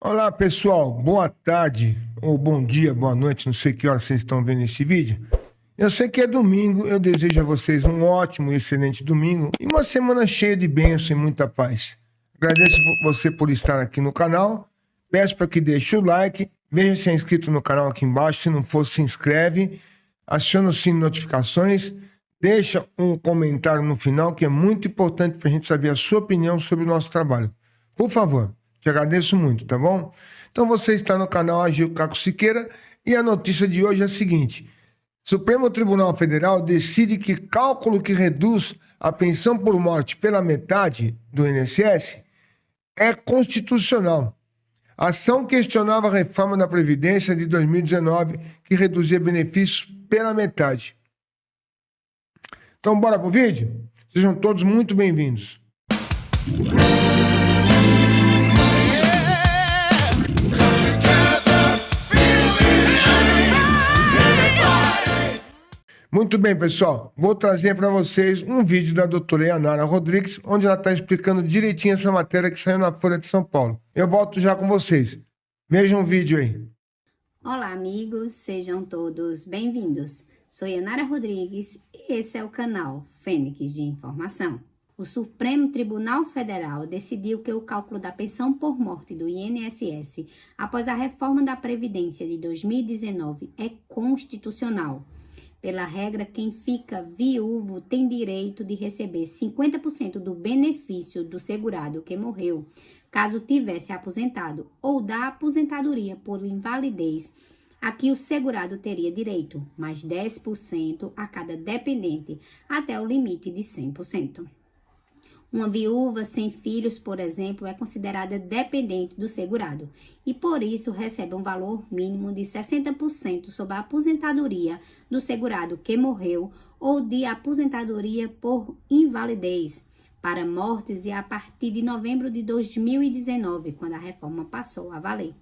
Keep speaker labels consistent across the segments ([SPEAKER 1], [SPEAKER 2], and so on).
[SPEAKER 1] Olá, pessoal. Boa tarde, ou bom dia, boa noite. Não sei que hora vocês estão vendo esse vídeo. Eu sei que é domingo. Eu desejo a vocês um ótimo e excelente domingo e uma semana cheia de bênção e muita paz. Agradeço você por estar aqui no canal. Peço para que deixe o like. Veja se é inscrito no canal aqui embaixo. Se não for, se inscreve. Aciona o sino de notificações. Deixa um comentário no final, que é muito importante para a gente saber a sua opinião sobre o nosso trabalho. Por favor. Te agradeço muito, tá bom? Então você está no canal Agil Caco Siqueira e a notícia de hoje é a seguinte: Supremo Tribunal Federal decide que cálculo que reduz a pensão por morte pela metade do INSS é constitucional. A ação questionava a reforma da Previdência de 2019 que reduzia benefícios pela metade. Então bora pro vídeo? Sejam todos muito bem-vindos. Muito bem, pessoal. Vou trazer para vocês um vídeo da doutora Yanara Rodrigues, onde ela está explicando direitinho essa matéria que saiu na Folha de São Paulo. Eu volto já com vocês. Vejam o vídeo aí.
[SPEAKER 2] Olá, amigos. Sejam todos bem-vindos. Sou Yanara Rodrigues e esse é o canal Fênix de Informação. O Supremo Tribunal Federal decidiu que o cálculo da pensão por morte do INSS após a reforma da Previdência de 2019 é constitucional. Pela regra, quem fica viúvo tem direito de receber 50% do benefício do segurado que morreu, caso tivesse aposentado, ou da aposentadoria por invalidez, a que o segurado teria direito, mais 10% a cada dependente, até o limite de 100%. Uma viúva sem filhos, por exemplo, é considerada dependente do segurado e, por isso, recebe um valor mínimo de 60% sobre a aposentadoria do segurado que morreu ou de aposentadoria por invalidez para mortes e a partir de novembro de 2019, quando a reforma passou a valer.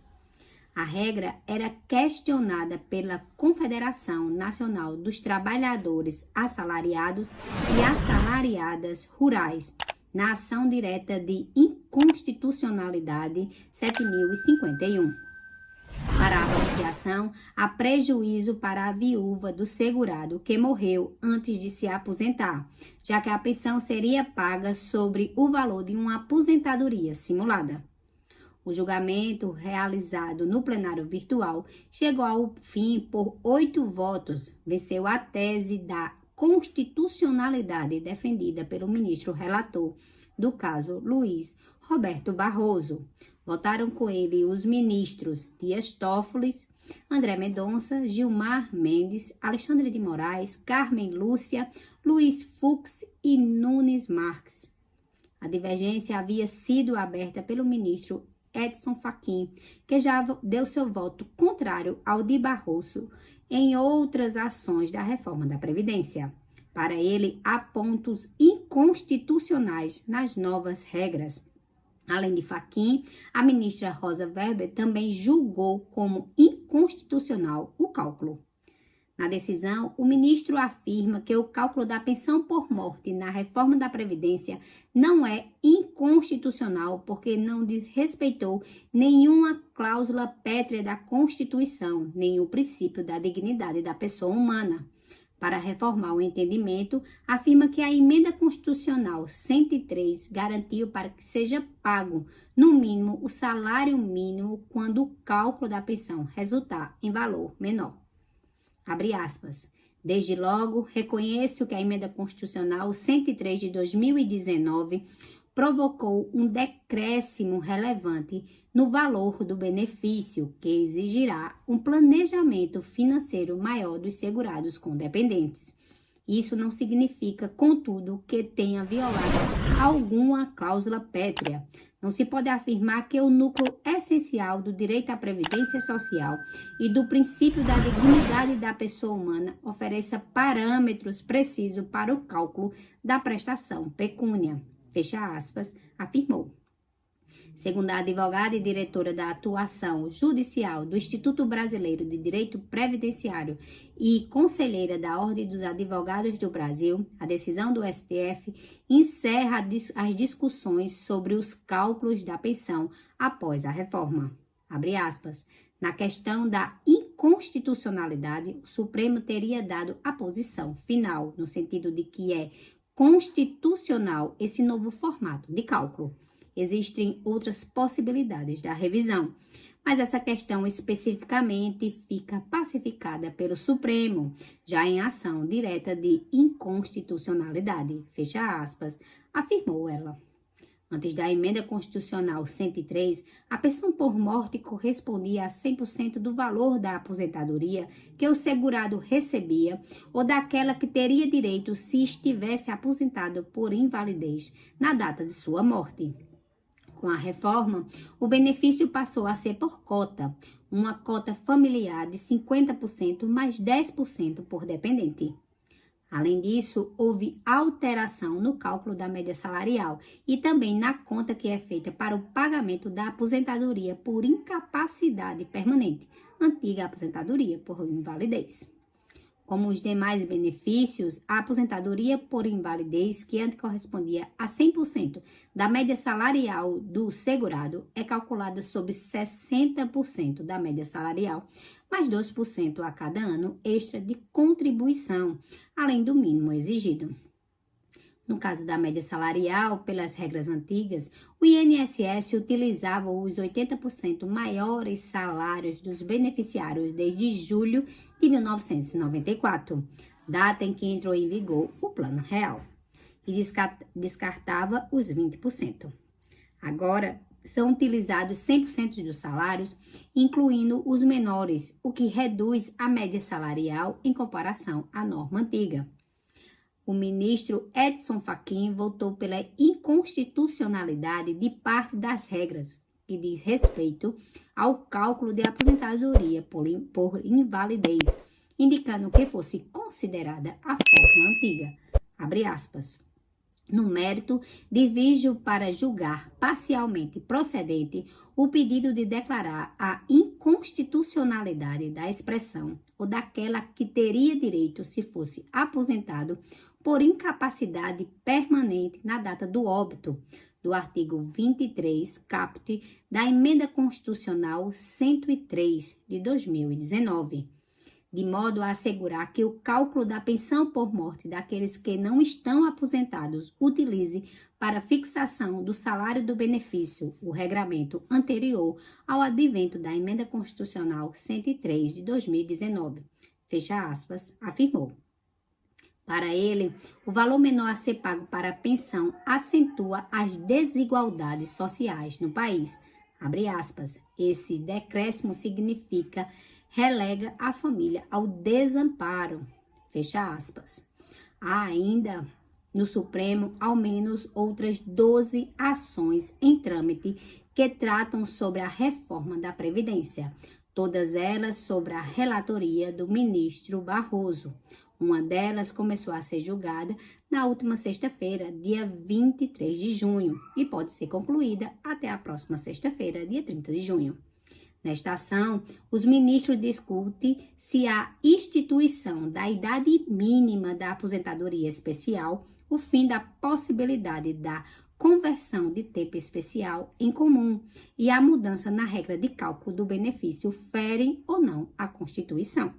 [SPEAKER 2] A regra era questionada pela Confederação Nacional dos Trabalhadores Assalariados e Assalariadas Rurais, na ação direta de inconstitucionalidade 7051. Para a associação, há prejuízo para a viúva do segurado que morreu antes de se aposentar, já que a pensão seria paga sobre o valor de uma aposentadoria simulada. O julgamento, realizado no plenário virtual, chegou ao fim por 8 votos, venceu a tese da constitucionalidade defendida pelo ministro relator do caso, Luiz Roberto Barroso. Votaram com ele os ministros Dias Toffoli, André Mendonça, Gilmar Mendes, Alexandre de Moraes, Carmen Lúcia, Luiz Fux e Nunes Marques. A divergência havia sido aberta pelo ministro Edson Fachin, que já deu seu voto contrário ao de Barroso em outras ações da reforma da Previdência. Para ele, há pontos inconstitucionais nas novas regras. Além de Fachin, a ministra Rosa Weber também julgou como inconstitucional o cálculo. Na decisão, o ministro afirma que o cálculo da pensão por morte na reforma da Previdência não é inconstitucional porque não desrespeitou nenhuma cláusula pétrea da Constituição, nem o princípio da dignidade da pessoa humana. Para reformar o entendimento, afirma que a emenda constitucional 103 garantiu para que seja pago, no mínimo, o salário mínimo quando o cálculo da pensão resultar em valor menor. Abre aspas. Desde logo, reconheço que a emenda constitucional 103 de 2019 provocou um decréscimo relevante no valor do benefício, que exigirá um planejamento financeiro maior dos segurados com dependentes. Isso não significa, contudo, que tenha violado alguma cláusula pétrea. Não se pode afirmar que o núcleo essencial do direito à previdência social e do princípio da dignidade da pessoa humana ofereça parâmetros precisos para o cálculo da prestação pecúnia. Fecha aspas, afirmou. Segundo a advogada e diretora da atuação judicial do Instituto Brasileiro de Direito Previdenciário e conselheira da Ordem dos Advogados do Brasil, a decisão do STF encerra as discussões sobre os cálculos da pensão após a reforma. Abre aspas. Na questão da inconstitucionalidade, o Supremo teria dado a posição final, no sentido de que é constitucional esse novo formato de cálculo. Existem outras possibilidades da revisão, mas essa questão especificamente fica pacificada pelo Supremo, já em ação direta de inconstitucionalidade, fecha aspas, afirmou ela. Antes da emenda constitucional 103, a pensão por morte correspondia a 100% do valor da aposentadoria que o segurado recebia ou daquela que teria direito se estivesse aposentado por invalidez na data de sua morte. Com a reforma, o benefício passou a ser por cota, uma cota familiar de 50% mais 10% por dependente. Além disso, houve alteração no cálculo da média salarial e também na conta que é feita para o pagamento da aposentadoria por incapacidade permanente, antiga aposentadoria por invalidez. Como os demais benefícios, a aposentadoria por invalidez, que antes correspondia a 100% da média salarial do segurado, é calculada sob 60% da média salarial, mais 2% a cada ano extra de contribuição, além do mínimo exigido. No caso da média salarial, pelas regras antigas, o INSS utilizava os 80% maiores salários dos beneficiários desde julho de 1994, data em que entrou em vigor o Plano Real, e descartava os 20%. Agora, são utilizados 100% dos salários, incluindo os menores, o que reduz a média salarial em comparação à norma antiga. O ministro Edson Fachin votou pela inconstitucionalidade de parte das regras que diz respeito ao cálculo de aposentadoria por invalidez, indicando que fosse considerada a fórmula antiga. Abre aspas. No mérito, divijo para julgar parcialmente procedente o pedido de declarar a inconstitucionalidade da expressão ou daquela que teria direito se fosse aposentado por incapacidade permanente na data do óbito, do artigo 23, caput, da Emenda Constitucional 103 de 2019. De modo a assegurar que o cálculo da pensão por morte daqueles que não estão aposentados utilize para fixação do salário do benefício o regramento anterior ao advento da Emenda Constitucional 103 de 2019, fecha aspas, afirmou. Para ele, o valor menor a ser pago para a pensão acentua as desigualdades sociais no país. Abre aspas. Esse decréscimo relega a família ao desamparo. Fecha aspas. Há ainda no Supremo ao menos outras 12 ações em trâmite que tratam sobre a reforma da Previdência, todas elas sobre a relatoria do ministro Barroso. Uma delas começou a ser julgada na última sexta-feira, dia 23 de junho, e pode ser concluída até a próxima sexta-feira, dia 30 de junho. Nesta ação, os ministros discutem se a instituição da idade mínima da aposentadoria especial, o fim da possibilidade da conversão de tempo especial em comum e a mudança na regra de cálculo do benefício ferem ou não a Constituição.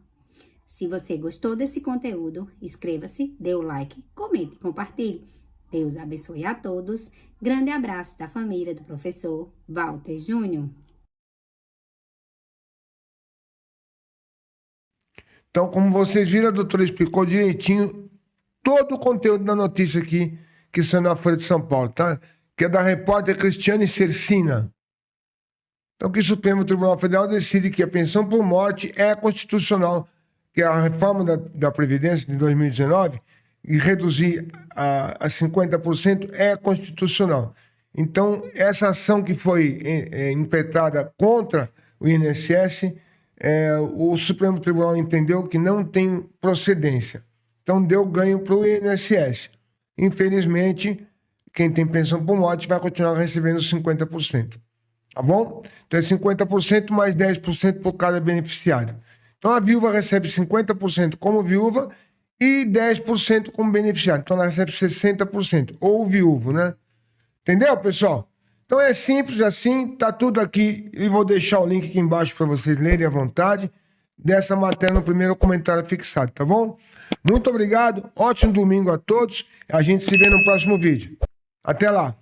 [SPEAKER 2] Se você gostou desse conteúdo, inscreva-se, dê o like, comente e compartilhe. Deus abençoe a todos. Grande abraço da família do professor Walter Júnior.
[SPEAKER 1] Então, como vocês viram, a doutora explicou direitinho todo o conteúdo da notícia aqui que saiu na Folha de São Paulo, tá? Que é da repórter Cristiane Cercina. Então, que o Supremo Tribunal Federal decide que a pensão por morte é constitucional, que é a reforma da Previdência de 2019, e reduzir a 50% é constitucional. Então, essa ação que foi impetrada contra o INSS, o Supremo Tribunal entendeu que não tem procedência. Então, deu ganho para o INSS. Infelizmente, quem tem pensão por morte vai continuar recebendo 50%. Tá bom? Então, é 50% mais 10% por cada beneficiário. Então, a viúva recebe 50% como viúva e 10% como beneficiário. Então, ela recebe 60%. Ou viúvo, né? Entendeu, pessoal? Então é simples assim, tá tudo aqui e vou deixar o link aqui embaixo para vocês lerem à vontade dessa matéria no primeiro comentário fixado, tá bom? Muito obrigado, ótimo domingo a todos, a gente se vê no próximo vídeo. Até lá!